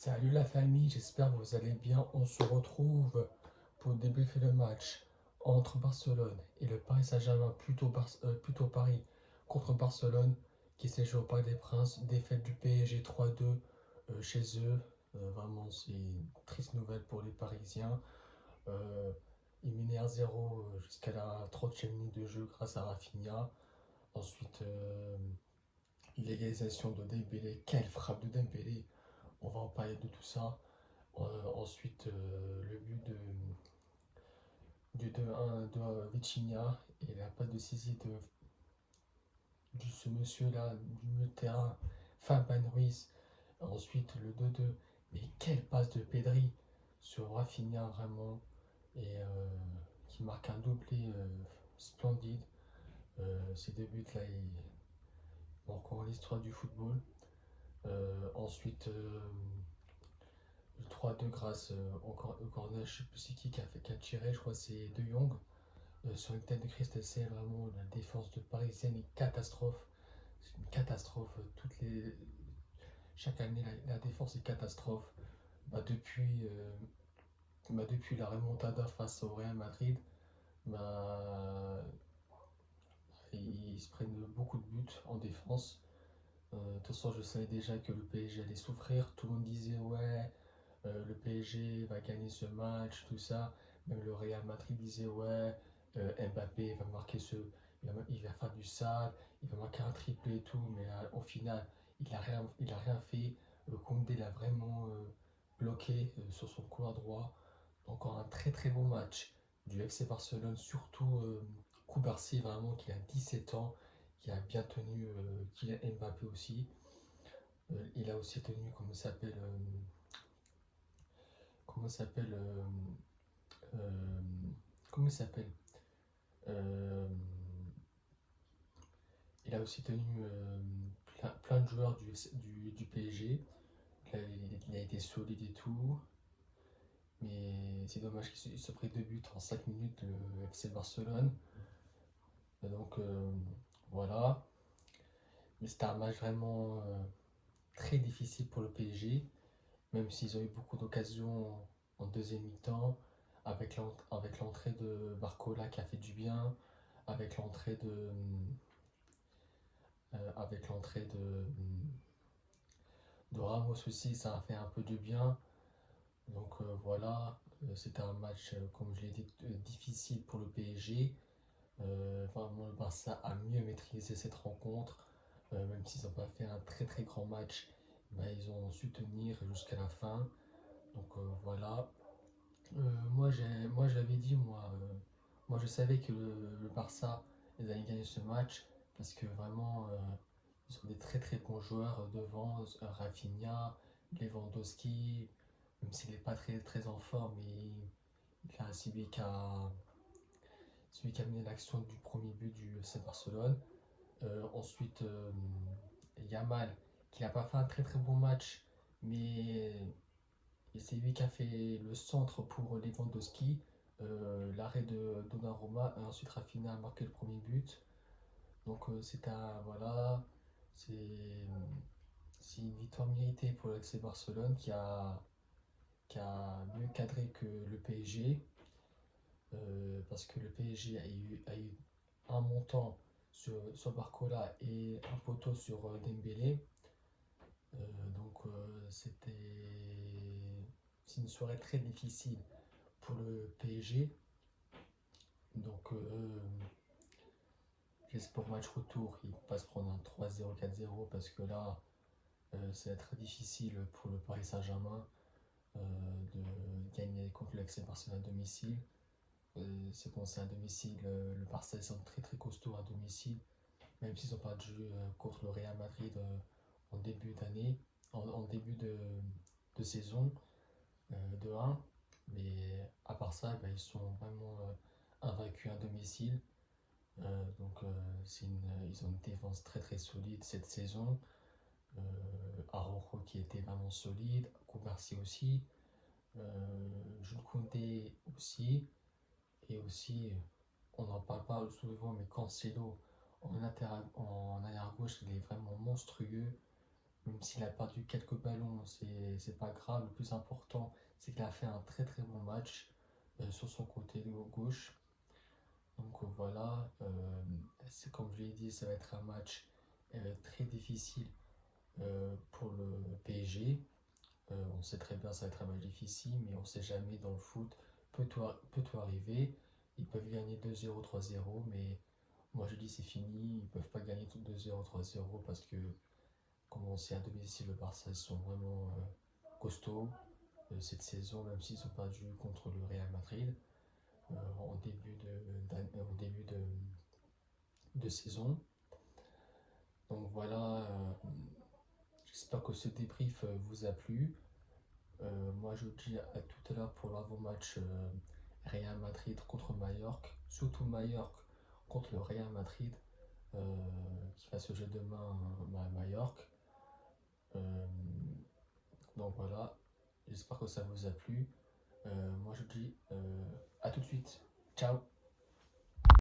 Salut la famille, j'espère que vous allez bien. On se retrouve pour débriefer le match entre Barcelone et le Paris Saint-Germain, plutôt Paris contre Barcelone, qui s'est joué au Parc des Princes. Défaite du PSG 3-2 chez eux. Vraiment, c'est une triste nouvelle pour les Parisiens. Euh, Ils menaient 1-0 jusqu'à la 30e minute de jeu grâce à Rafinha. Ensuite, l'égalisation de Dembélé. Quelle frappe de Dembélé! On va en parler de tout ça. Ensuite, le but du 2-1 de Vitinha et la passe de saisie de ce monsieur-là du milieu de terrain, Fabian Ruiz. Ensuite, le 2-2. Mais quelle passe de Pedri sur Rafinha, vraiment. Et qui marque un doublé splendide. Ces deux buts-là, ils marqueront l'histoire du football. Ensuite, le 3-2 grâce au corner, je sais plus c'est qui a tiré, je crois que c'est De Jong. Sur une tête de Christensen, vraiment la défense de Parisienne est catastrophe. C'est une catastrophe. Chaque année, la défense est catastrophe. Bah, depuis la remontada face au Real Madrid, bah, ils se prennent beaucoup de buts en défense. De toute façon, je savais déjà que le PSG allait souffrir. Tout le monde disait ouais, le PSG va gagner ce match, tout ça. Même le Real Madrid disait ouais, Mbappé va marquer il va faire du sale, il va marquer un triplé et tout, mais au final, il a rien fait. Koundé l'a vraiment bloqué sur son couloir droit. Encore un très très bon match du FC Barcelone, surtout Koubarsi, vraiment, qui a 17 ans, qui a bien tenu, Kylian Mbappé aussi. Il a aussi tenu, comment il s'appelle euh, comment il s'appelle Euh, Il a aussi tenu plein de joueurs du PSG. Il a été solide et tout. Mais c'est dommage qu'il se prenne deux buts en 5 minutes, le FC Barcelone. Et donc voilà. Mais c'était un match vraiment très difficile pour le PSG. Même s'ils ont eu beaucoup d'occasions en deuxième mi-temps. Avec l'entrée de Barcola qui a fait du bien. Avec l'entrée de Ramos aussi, ça a fait un peu de bien. Donc voilà, c'était un match, comme je l'ai dit, difficile pour le PSG. Vraiment, le Barça a mieux maîtrisé cette rencontre. Même s'ils n'ont pas fait un très très grand match, bah, ils ont su tenir jusqu'à la fin. Donc voilà. Moi, j'avais dit, moi, je savais que le Barça, ils allaient gagner ce match parce que vraiment, ils ont des très très bons joueurs devant, Rafinha, Lewandowski, même s'il n'est pas très très en forme, mais c'est celui qui a mené l'action du premier but du FC Barcelone. Ensuite, Yamal, qui n'a pas fait un très très bon match, mais c'est lui qui a fait le centre pour Lewandowski, l'arrêt de Donnarumma, et ensuite Rafinha a marqué le premier but. Donc voilà, c'est c'est une victoire méritée pour le FC Barcelone qui a mieux cadré que le PSG, parce que le PSG a eu un montant sur Barcola et un poteau sur Dembélé. Donc c'est une soirée très difficile pour le PSG. Donc j'espère au match retour, il ne pas se prendre un 3-0, 4-0 parce que là, ça va être difficile pour le Paris Saint-Germain euh, de gagner contre l'FC Barcelone à domicile. C'est bon, c'est à domicile, le Barça sont très très costauds à domicile, même s'ils ont perdu contre le Real Madrid en début d'année, en début de saison de 1. Mais à part ça, ben, ils sont vraiment invaincus à domicile. Ils ont une défense très très solide cette saison. Araujo qui était vraiment solide, Koubarsi aussi, Jules Koundé aussi, et aussi, on n'en parle pas souvent, mais Cancelo en arrière gauche, il est vraiment monstrueux. Même s'il a perdu quelques ballons, c'est pas grave. Le plus important, c'est qu'il a fait un très très bon match sur son côté gauche. Donc voilà, c'est comme je l'ai dit, ça va être un match très difficile pour le PSG. On sait très bien que ça va être un match difficile, mais on ne sait jamais dans le foot. Peut tout arriver. Ils peuvent gagner 2-0, 3-0, mais moi je dis c'est fini. Ils ne peuvent pas gagner tout 2-0, 3-0 parce que, comme on sait, à domicile, le Barça, ils sont vraiment costauds cette saison, même s'ils ont perdu contre le Real Madrid en début de saison. Donc voilà, j'espère que ce débrief vous a plu. Moi, je vous dis à tout à l'heure pour l'avant-match Real Madrid contre Mallorca, surtout Mallorca contre le Real Madrid euh, qui va se jouer demain à Mallorca. Euh, donc voilà, j'espère que ça vous a plu. Moi, je vous dis à tout de suite. Ciao!